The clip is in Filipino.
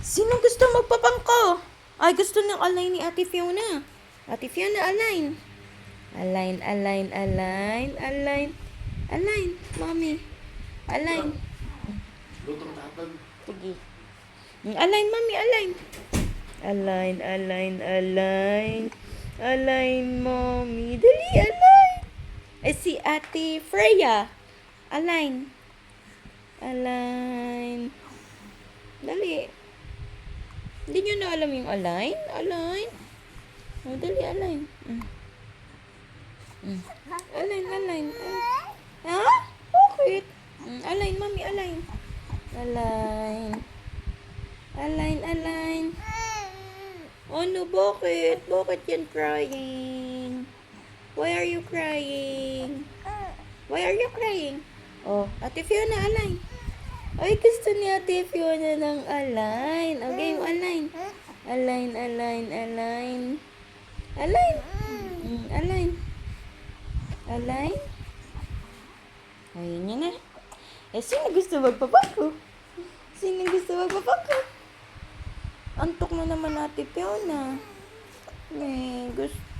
Sino gusto magpapangko? Ay, gusto ng align ni Ate Fiona. Ate Fiona, align. Align, align, align, align. Align, mommy. Align. Lutong tatag. Sige. Align, mommy, align. Align, align, align. Align, mommy. Dali, align. Eh, si Ate Freya. Align. Align. Dali. Hindi nyo na alam yung align? Align. Oh, dali, align. Align, align. Ha? Bakit? Align, mommy, align. Align. Align, align. Ano, bakit? Bakit yan crying? Why are you crying? Why are you crying? Oh, Ate Fiona, align. Ay, gusto ni Ate Fiona ng align. Okay, yung align. Align, align, align. Align. Align. Align. Ayun yun na. Eh, sino gusto magpapako? Sino gusto magpapako? Antok na naman Ate Fiona. Eh, gusto.